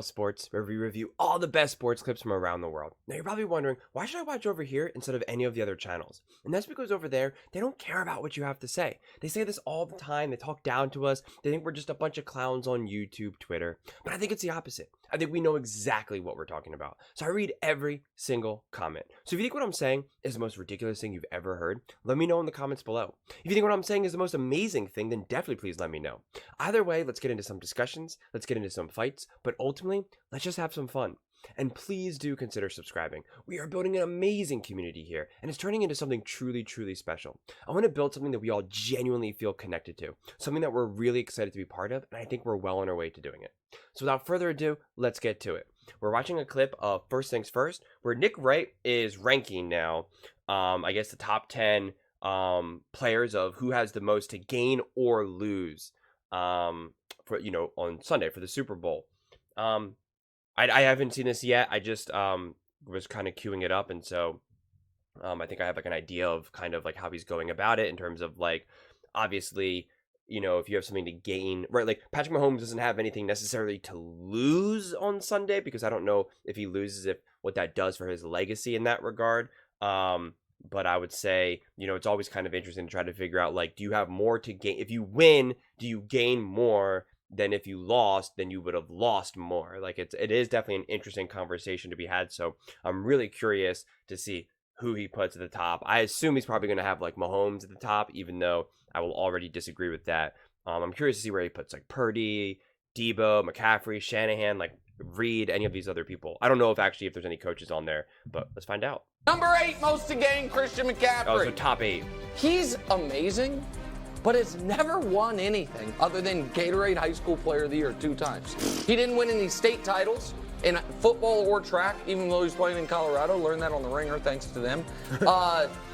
Sports, where we review all the best sports clips from around the world. Now you're probably wondering, why should I watch over here instead of any of the other channels? And that's because over there, they don't care about what you have to say. They say this all the time. They talk down to us. They think we're just a bunch of clowns on YouTube, Twitter. But I think it's the opposite. I think we know exactly what we're talking about. So I read every single comment. So if you think what I'm saying is the most ridiculous thing you've ever heard, let me know in the comments below. If you think what I'm saying is the most amazing thing, then definitely please let me know. Either way, let's get into some discussions. Let's get into some fights. But ultimately, let's just have some fun. And please do consider subscribing. We are building an amazing community here, and it's turning into something truly, truly special. I want to build something that we all genuinely feel connected to, something that we're really excited to be part of, and I think we're well on our way to doing it. So without further ado, let's get to it. We're watching a clip of First Things First, where Nick Wright is ranking now, I guess the top 10 players of who has the most to gain or lose for, on Sunday for the Super Bowl. I haven't seen this yet. I just was kind of queuing it up, and so I think I have like an idea of kind of like how he's going about it in terms of like, obviously, if you have something to gain, right? Like Patrick Mahomes doesn't have anything necessarily to lose on Sunday, because I don't know if he loses, if what that does for his legacy in that regard. But I would say, it's always kind of interesting to try to figure out, like, do you have more to gain? If you win, do you gain more than if you lost? Then you would have lost more. Like, it is definitely an interesting conversation to be had. So I'm really curious to see who he puts at the top. I assume he's probably going to have like Mahomes at the top, even though I will already disagree with that. I'm curious to see where he puts like Purdy, Debo, McCaffrey, Shanahan, like Reed, any of these other people. I don't know if there's any coaches on there, but let's find out. Number 8 most to gain, Christian McCaffrey. Oh, so top 8. He's amazing, but has never won anything other than Gatorade High School Player of the Year 2 times. He didn't win any state titles in football or track, even though he's playing in Colorado. Learned that on the Ringer, thanks to them.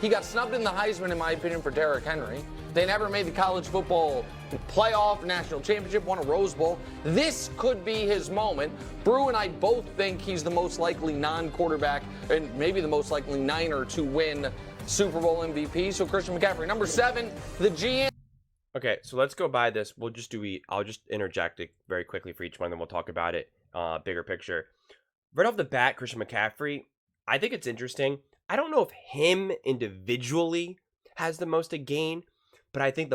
He got snubbed in the Heisman, in my opinion, for Derrick Henry. They never made the college football playoff, national championship, won a Rose Bowl. This could be his moment. Brew and I both think he's the most likely non-quarterback and maybe the most likely Niner to win Super Bowl MVP. So Christian McCaffrey. Number 7, the GM. Okay, so let's go by this. I'll just interject it very quickly for each one, then we'll talk about it bigger picture. Right off the bat, Christian McCaffrey, I think it's interesting. I don't know if him individually has the most to gain, but I think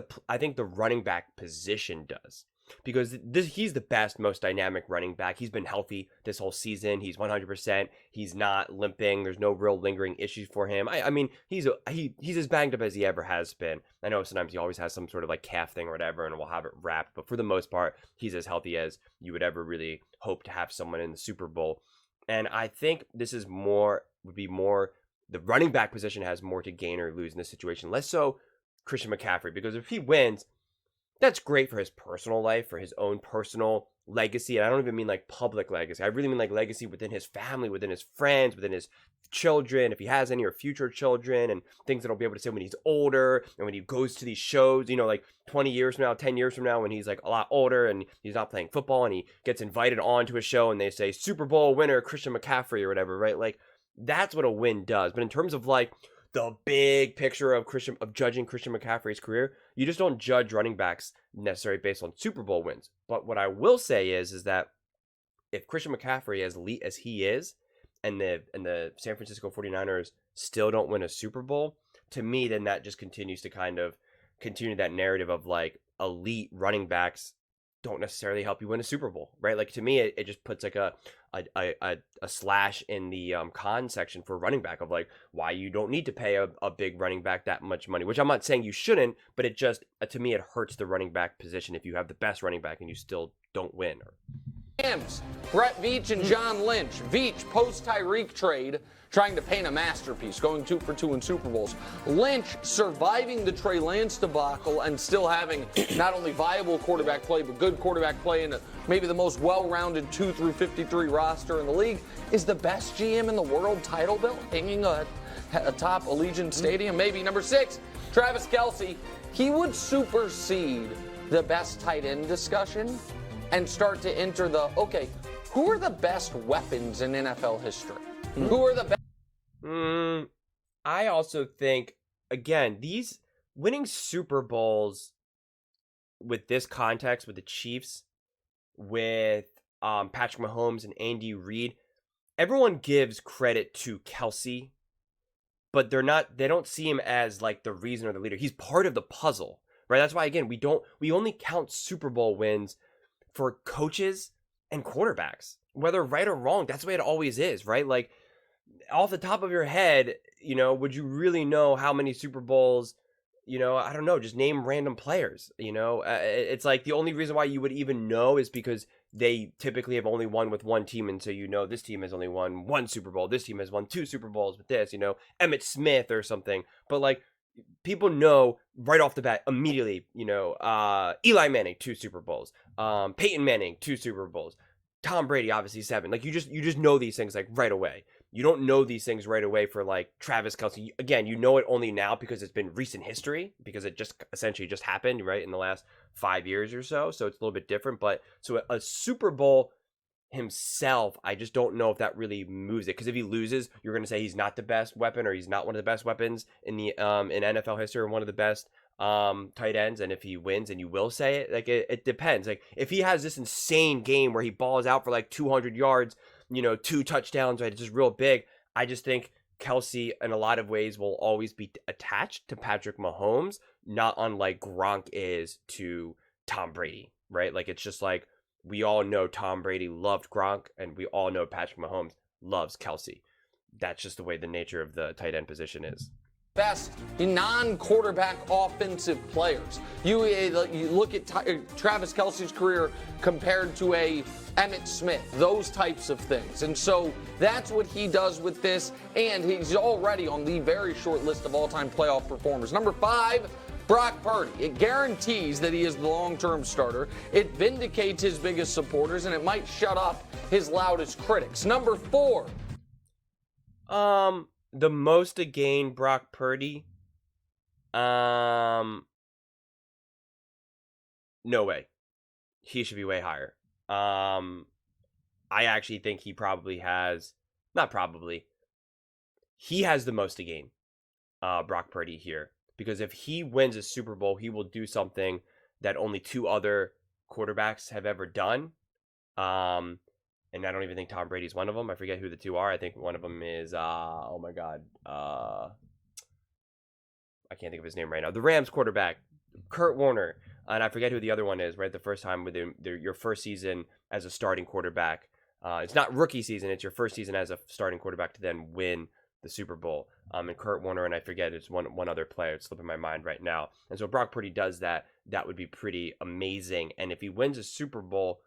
the running back position does, because he's the best, most dynamic running back. He's been healthy this whole season. He's 100%. He's not limping. There's no real lingering issues for him. I mean, he's as banged up as he ever has been. I know sometimes he always has some sort of like calf thing or whatever, and we'll have it wrapped. But for the most part, he's as healthy as you would ever really hope to have someone in the Super Bowl. And I think this is would be more the running back position has more to gain or lose in this situation. Less so Christian McCaffrey, because if he wins, that's great for his personal life, for his own personal legacy. And I don't even mean like public legacy. I really mean like legacy within his family, within his friends, within his children, if he has any, or future children, and things that he'll be able to say when he's older and when he goes to these shows, like 20 years from now, 10 years from now, when he's like a lot older and he's not playing football and he gets invited on to a show and they say Super Bowl winner Christian McCaffrey or whatever, right? Like, that's what a win does. But in terms of like the big picture of judging Christian McCaffrey's career, you just don't judge running backs necessarily based on Super Bowl wins. But what I will say is that if Christian McCaffrey, as elite as he is, and the San Francisco 49ers still don't win a Super Bowl, to me, then that just continues to kind of continue that narrative of like elite running backs don't necessarily help you win a Super Bowl, right? Like, to me, it just puts like a slash in the con section for running back of like why you don't need to pay a big running back that much money, which I'm not saying you shouldn't, but it just, to me, it hurts the running back position if you have the best running back and you still don't win. Rams, Brett Veach and John Lynch. Veach, post-Tyreek trade, trying to paint a masterpiece, going 2 for 2 in Super Bowls. Lynch surviving the Trey Lance debacle and still having not only viable quarterback play, but good quarterback play in maybe the most well-rounded 2 through 53 roster in the league. Is the best GM in the world title belt hanging atop Allegiant Stadium? Maybe. Number 6, Travis Kelce. He would supersede the best tight end discussion and start to enter who are the best weapons in NFL history? Who are the best? I also think, again, these winning Super Bowls with this context, with the Chiefs, with Patrick Mahomes and Andy Reid, everyone gives credit to Kelsey, but they don't see him as like the reason or the leader. He's part of the puzzle, right? That's why, again, we only count Super Bowl wins for coaches and quarterbacks, whether right or wrong. That's the way it always is, right? Like, off the top of your head, would you really know how many Super Bowls, I don't know, just name random players, it's like the only reason why you would even know is because they typically have only won with one team. And so, this team has only won one Super Bowl. This team has won 2 Super Bowls with this, Emmitt Smith or something. But like, people know right off the bat immediately, Eli Manning, 2 Super Bowls, Peyton Manning, 2 Super Bowls, Tom Brady, obviously 7. Like, you just know these things like right away. You don't know these things right away for like Travis Kelce. Again, you know it only now because it's been recent history, because it just essentially just happened, right, in the last 5 years or so. So it's a little bit different. But so a Super Bowl himself, I just don't know if that really moves it. Because if he loses, you're going to say he's not the best weapon, or he's not one of the best weapons in the in NFL history, or one of the best tight ends. And if he wins, and you will say it, like it depends. Like, if he has this insane game where he balls out for like 200 yards, 2 touchdowns, right, it's just real big, I just think Kelsey in a lot of ways will always be attached to Patrick Mahomes, not unlike Gronk is to Tom Brady, right? Like, it's just like, we all know Tom Brady loved Gronk, and we all know Patrick Mahomes loves Kelsey. That's just the way the nature of the tight end position is. Best non-quarterback offensive players. You look at Travis Kelce's career compared to a Emmitt Smith, those types of things. And so that's what he does with this, and he's already on the very short list of all-time playoff performers. Number 5, Brock Purdy. It guarantees that he is the long-term starter. It vindicates his biggest supporters, and it might shut up his loudest critics. Number 4. The most to gain, Brock Purdy. No way. He should be way higher. I actually think he probably has, not probably, he has the most to gain, Brock Purdy here. Because if he wins a Super Bowl, he will do something that only 2 other quarterbacks have ever done. And I don't even think Tom Brady's one of them. I forget who the 2 are. I think one of them is, oh my God. I can't think of his name right now. The Rams quarterback, Kurt Warner. And I forget who the other one is, right? The first time with your first season as a starting quarterback. It's not rookie season. It's your first season as a starting quarterback to then win the Super Bowl. And Kurt Warner, and I forget, it's one other player. It's slipping my mind right now. And so Brock Purdy does that. That would be pretty amazing. And if he wins a Super Bowl,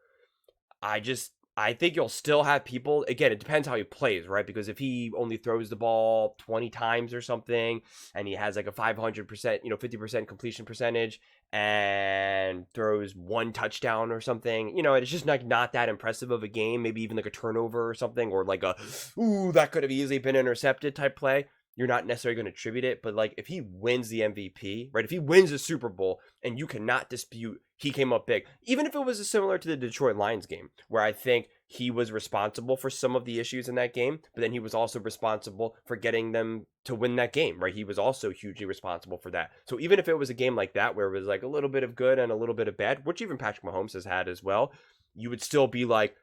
I think you'll still have people, again, it depends how he plays, right? Because if he only throws the ball 20 times or something, and he has like a 500%, 50% completion percentage, and throws 1 touchdown or something, it's just like not that impressive of a game, maybe even like a turnover or something, or like that could have easily been intercepted type play. You're not necessarily going to attribute it, but like if he wins the MVP, right? If he wins the Super Bowl, and you cannot dispute he came up big, even if it was similar to the Detroit Lions game, where I think he was responsible for some of the issues in that game, but then he was also responsible for getting them to win that game, right? He was also hugely responsible for that. So even if it was a game like that, where it was like a little bit of good and a little bit of bad, which even Patrick Mahomes has had as well, you would still be like,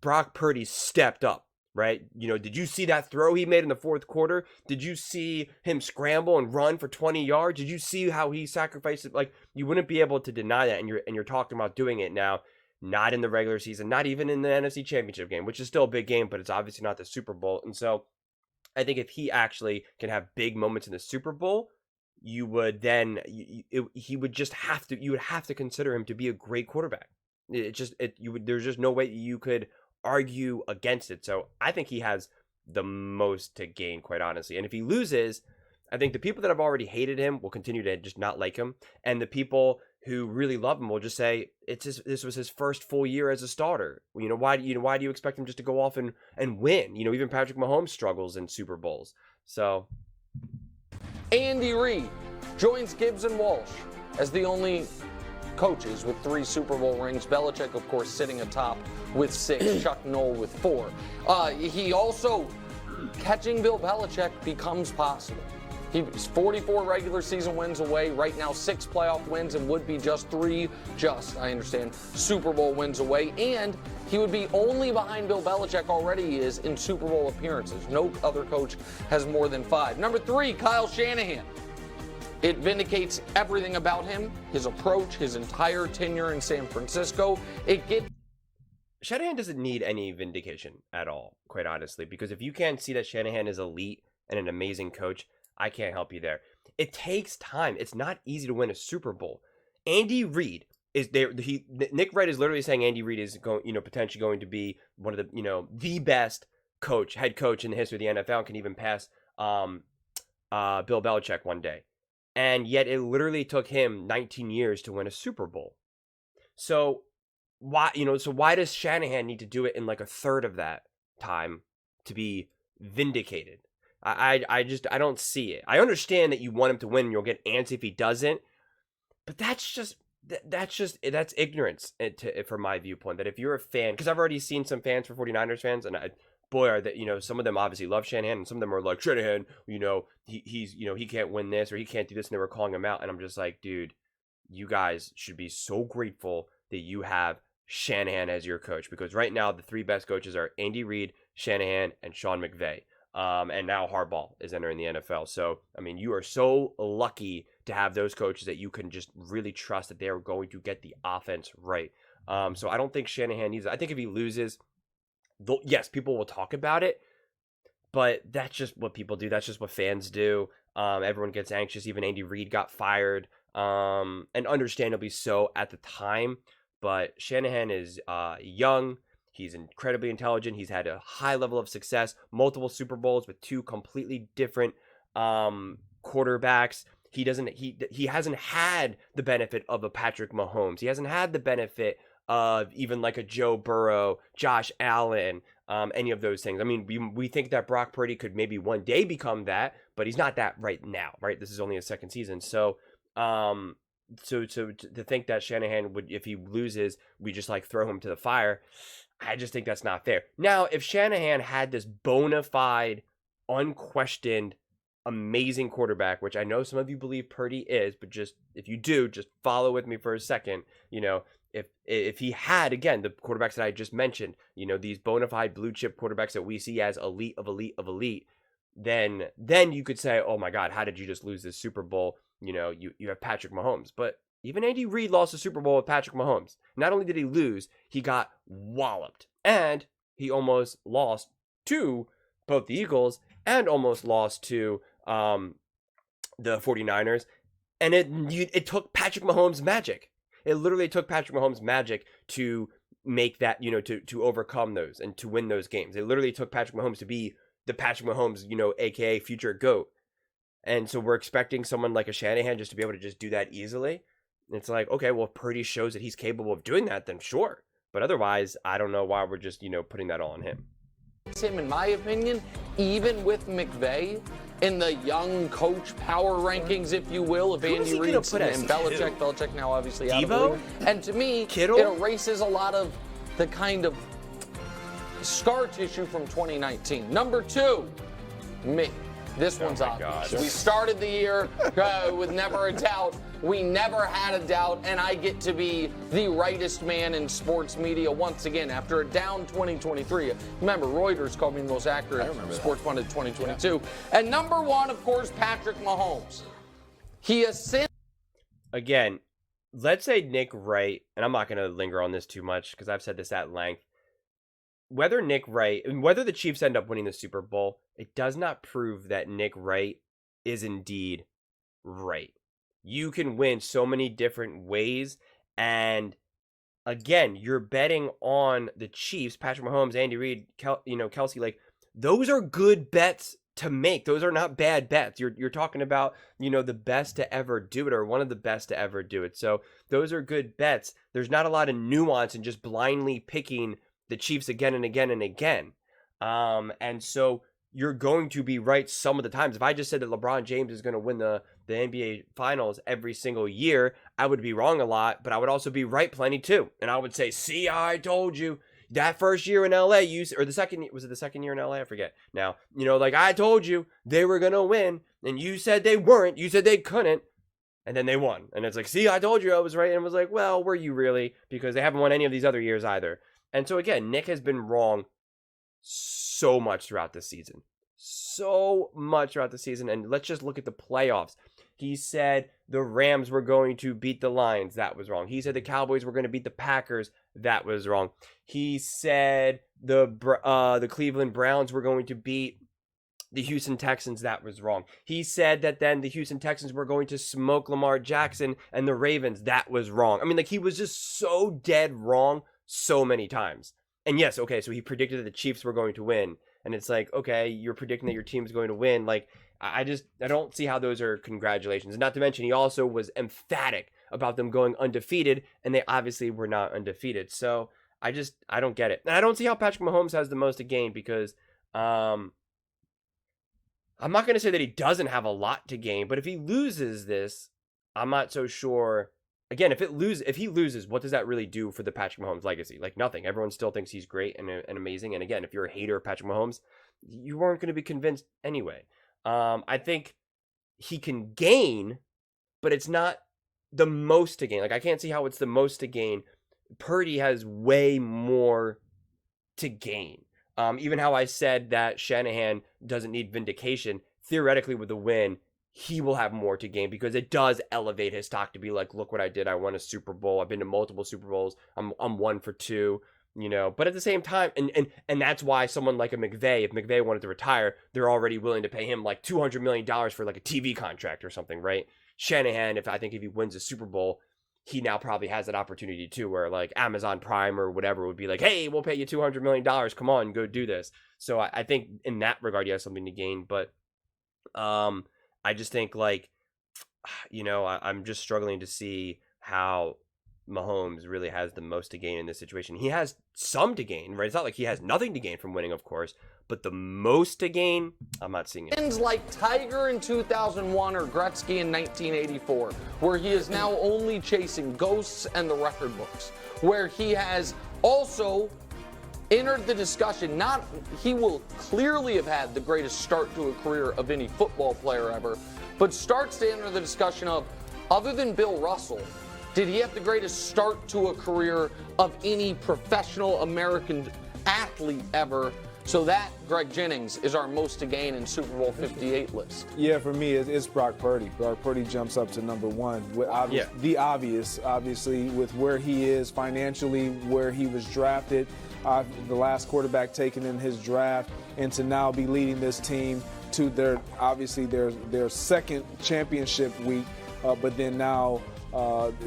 Brock Purdy stepped up. Right? Did you see that throw he made in the 4th quarter? Did you see him scramble and run for 20 yards? Did you see how he sacrificed it? Like, you wouldn't be able to deny that. And you're talking about doing it now, not in the regular season, not even in the NFC Championship game, which is still a big game, but it's obviously not the Super Bowl. And so I think if he actually can have big moments in the Super Bowl, you would then, he would just have to, you would have to consider him to be a great quarterback. There's just no way you could argue against it. So I think he has the most to gain, quite honestly. And if he loses, I think the people that have already hated him will continue to just not like him, and the people who really love him will just say this was his first full year as a starter. Why do you expect him just to go off and win? Even Patrick Mahomes struggles in Super Bowls. So Andy Reid joins Gibbs and Walsh as the only coaches with 3 Super Bowl rings. Belichick, of course, sitting atop with 6. Chuck Noll with 4. He also, catching Bill Belichick becomes possible. He's 44 regular season wins away. Right now, 6 playoff wins and would be just 3, I understand, Super Bowl wins away. And he would be only behind Bill Belichick already he is in Super Bowl appearances. No other coach has more than 5. Number 3, Kyle Shanahan. It vindicates everything about him, his approach, his entire tenure in San Francisco. Shanahan doesn't need any vindication at all, quite honestly, because if you can't see that Shanahan is elite and an amazing coach, I can't help you there. It takes time. It's not easy to win a Super Bowl. Andy Reid is there. Nick Wright is literally saying Andy Reid is going, potentially going to be one of the, the best head coach in the history of the NFL, and can even pass Bill Belichick one day. And yet it literally took him 19 years to win a Super Bowl. So why does Shanahan need to do it in like a third of that time to be vindicated? I don't see it. I understand that you want him to win and you'll get antsy if he doesn't, but that's ignorance from my viewpoint. That if you're a fan, because I've already seen some fans for 49ers fans, and some of them obviously love Shanahan, and some of them are like, Shanahan, he can't win this or he can't do this, and they were calling him out, and I'm just like, dude, you guys should be so grateful that you have Shanahan as your coach, because right now the 3 best coaches are Andy Reid, Shanahan, and Sean McVay. And now Harbaugh is entering the NFL. So, I mean, you are so lucky to have those coaches that you can just really trust that they are going to get the offense right. So I don't think Shanahan needs it. I think if he loses, yes, people will talk about it, but that's just what people do. That's just what fans do. Everyone gets anxious. Even Andy Reid got fired, and understandably so at the time. But Shanahan is young. He's incredibly intelligent. He's had a high level of success, multiple Super Bowls with 2 completely different quarterbacks. He hasn't had the benefit of a Patrick Mahomes. He hasn't had the benefit of even like a Joe Burrow, Josh Allen, any of those things. I mean, we think that Brock Purdy could maybe one day become that, but he's not that right now, right? This is only his 2nd season. So, to think that Shanahan would, if he loses, we just like throw him to the fire, I just think that's not fair. Now, if Shanahan had this bona fide, unquestioned, amazing quarterback, which I know some of you believe Purdy is, but just if you do, just follow with me for a second. If he had, again, the quarterbacks that I just mentioned, these bona fide blue chip quarterbacks that we see as elite of elite of elite, then you could say, oh my God, how did you just lose this Super Bowl? You have Patrick Mahomes, but even Andy Reid lost a Super Bowl with Patrick Mahomes. Not only did he lose, he got walloped. And he almost lost to both the Eagles and almost lost to the 49ers. And it took Patrick Mahomes' magic. It literally took Patrick Mahomes' magic to make that, to overcome those and to win those games. It literally took Patrick Mahomes to be the Patrick Mahomes, a.k.a. future GOAT. And so we're expecting someone like a Shanahan just to be able to just do that easily. It's like, okay, well, if Purdy shows that he's capable of doing that, then sure. But otherwise, I don't know why we're just, putting that all on him. Him, in my opinion, even with McVay in the young coach power rankings, if you will, of Andy Reid and Belichick. Belichick now obviously out of the league. And to me, Kittle? It erases a lot of the kind of scar tissue from 2019. Number 2, me. This one's obvious. We started the year with never a doubt. We never had a doubt, and I get to be the rightest man in sports media once again after a down 2023. Remember, Reuters called me the most accurate sports pundit 2022. Yeah. And number 1, of course, Patrick Mahomes. He has again, let's say Nick Wright, and I'm not going to linger on this too much because I've said this at length. Whether the Chiefs end up winning the Super Bowl, it does not prove that Nick Wright is indeed right. You can win so many different ways, and again, you're betting on the Chiefs, Patrick Mahomes, Andy Reid, Kelsey. Like, those are good bets to make. Those are not bad bets. You're talking about, the best to ever do it, or one of the best to ever do it. So those are good bets. There's not a lot of nuance in just blindly picking the Chiefs again and again and again. And so you're going to be right some of the times. If I just said that LeBron James is going to win the NBA Finals every single year, I would be wrong a lot, but I would also be right plenty too. And I would say, see, I told you. that first year in LA, or the second, was it the second year in LA? I forget now. Like, I told you they were going to win, and you said they weren't. You said they couldn't, and then they won. And it's like, see, I told you I was right. And it was like, well, were you really? Because they haven't won any of these other years either. And so, again, Nick has been wrong so much throughout this season. So much throughout the season. And let's just look at the playoffs. He said the Rams were going to beat the Lions. That was wrong. He said the Cowboys were going to beat the Packers. That was wrong. He said the Cleveland Browns were going to beat the Houston Texans. That was wrong. He said that then the Houston Texans were going to smoke Lamar Jackson and the Ravens. That was wrong. I mean, like, he was just so dead wrong so many times. And yes, okay, so he predicted that the Chiefs were going to win. And it's like, okay, you're predicting that your team is going to win. Like, I don't see how those are congratulations. And not to mention, he also was emphatic about them going undefeated, and they obviously were not undefeated. So I don't get it. And I don't see how Patrick Mahomes has the most to gain, because I'm not going to say that he doesn't have a lot to gain, but if he loses this, I'm not so sure. Again, if he loses, what does that really do for the Patrick Mahomes legacy? Like, nothing. Everyone still thinks he's great and amazing. And again, if you're a hater of Patrick Mahomes, you weren't going to be convinced anyway. I think he can gain, but it's not the most to gain. Like, I can't see how it's the most to gain. Purdy has way more to gain. Even how I said that Shanahan doesn't need vindication, theoretically with the win, he will have more to gain, because it does elevate his stock to be like, look what I did. I won a Super Bowl. I've been to multiple Super Bowls. I'm 1 for 2. But at the same time, and that's why someone like a McVay, if McVay wanted to retire, they're already willing to pay him like $200 million for like a TV contract or something, right? Shanahan, I think if he wins a Super Bowl, he now probably has that opportunity too, where like Amazon Prime or whatever would be like, hey, we'll pay you $200 million. Come on, go do this. So I think in that regard, he has something to gain. But I just think, like, I'm just struggling to see how Mahomes really has the most to gain in this situation. He has some to gain, right? It's not like he has nothing to gain from winning, of course, but the most to gain, I'm not seeing it. Wins like Tiger in 2001 or Gretzky in 1984, where he is now only chasing ghosts and the record books, where he has also entered the discussion. He will clearly have had the greatest start to a career of any football player ever, but starts to enter the discussion of, other than Bill Russell, did he have the greatest start to a career of any professional American athlete ever? So that, Greg Jennings, is our most to gain in Super Bowl 58 list. Yeah, for me, it's Brock Purdy. Brock Purdy jumps up to number one. The obvious, obviously, with where he is financially, where he was drafted, the last quarterback taken in his draft, and to now be leading this team to their second championship week, but then now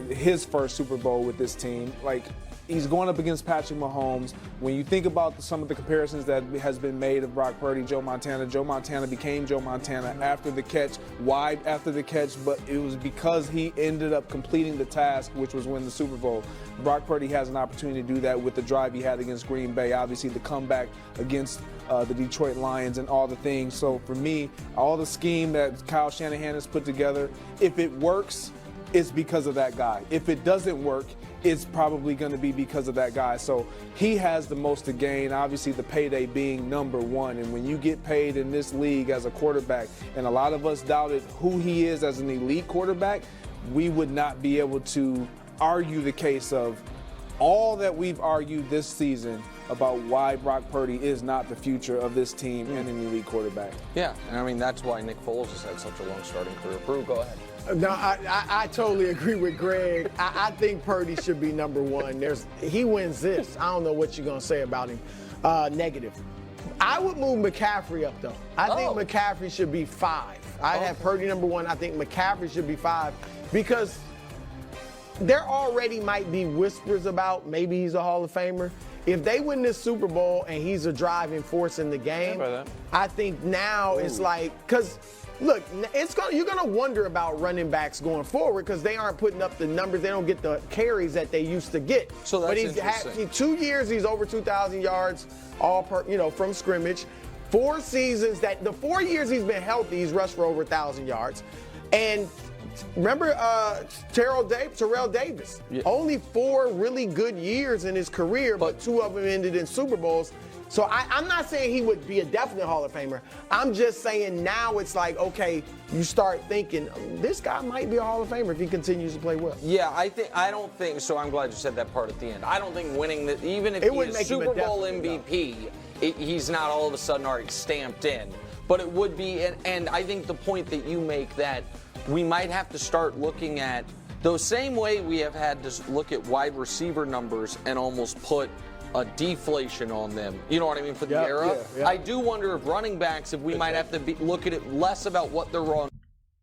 his first Super Bowl with this team. Like, he's going up against Patrick Mahomes. When you think about some of the comparisons that has been made of Brock Purdy, Joe Montana became Joe Montana after the catch, wide after the catch, but it was because he ended up completing the task, which was win the Super Bowl. Brock Purdy has an opportunity to do that with the drive he had against Green Bay, obviously the comeback against the Detroit Lions and all the things. So for me, all the scheme that Kyle Shanahan has put together, if it works, it's because of that guy. If it doesn't work, it's probably going to be because of that guy. So he has the most to gain, obviously the payday being number one. And when you get paid in this league as a quarterback, and a lot of us doubted who he is as an elite quarterback, we would not be able to argue the case of all that we've argued this season about why Brock Purdy is not the future of this team and an elite quarterback. Yeah, and I mean, that's why Nick Foles has had such a long starting career. Brew, go ahead. No, I totally agree with Greg. I think Purdy should be number one. He wins this. I don't know what you're going to say about him. Negative. I would move McCaffrey up, though. I think McCaffrey should be 5. I'd have Purdy number 1. I think McCaffrey should be 5 because there already might be whispers about maybe he's a Hall of Famer. If they win this Super Bowl and he's a driving force in the game, I think now it's like, because look, you're going to wonder about running backs going forward because they aren't putting up the numbers. They don't get the carries that they used to get. So that's interesting. 2 years, he's over 2,000 yards, from scrimmage. 4 seasons, the 4 years he's been healthy, he's rushed for over 1,000 yards. And Remember Terrell Davis? Yeah. Only 4 really good years in his career, but 2 of them ended in Super Bowls. So I'm not saying he would be a definite Hall of Famer. I'm just saying now it's like, okay, you start thinking this guy might be a Hall of Famer if he continues to play well. Yeah, I don't think so. I'm glad you said that part at the end. I don't think winning that, even if It he would is make him a Super Bowl definite, MVP, he's not all of a sudden already stamped in. But it would be, and I think the point that you make that we might have to start looking at the same way we have had to look at wide receiver numbers and almost put a deflation on them. You know what I mean, for the era? Yeah. I do wonder if running backs, if we might have to look at it less about what they're on.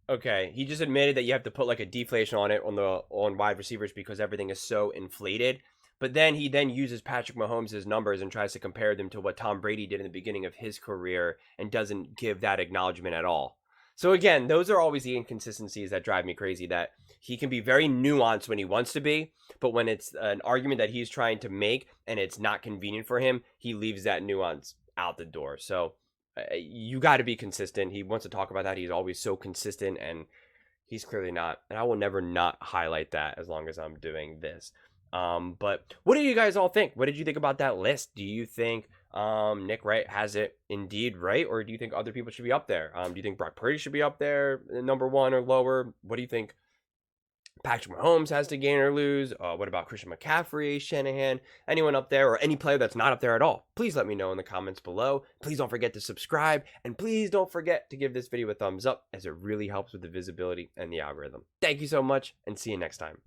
Okay, he just admitted that you have to put like a deflation on it on wide receivers because everything is so inflated. But then he uses Patrick Mahomes' numbers and tries to compare them to what Tom Brady did in the beginning of his career and doesn't give that acknowledgement at all. So again, those are always the inconsistencies that drive me crazy, that he can be very nuanced when he wants to be, but when it's an argument that he's trying to make and it's not convenient for him, he leaves that nuance out the door. So you got to be consistent. He wants to talk about that. He's always so consistent, and he's clearly not. And I will never not highlight that as long as I'm doing this. But what do you guys all think? What did you think about that list? Do you think Nick Wright has it indeed right, or do you think other people should be up there? Do you think Brock Purdy should be up there, number 1 or lower? What do you think Patrick Mahomes has to gain or lose? What about Christian McCaffrey, Shanahan, anyone up there, or any player that's not up there at all? Please let me know in the comments below. Please don't forget to subscribe, and please don't forget to give this video a thumbs up, as it really helps with the visibility and the algorithm. Thank you so much, and see you next time.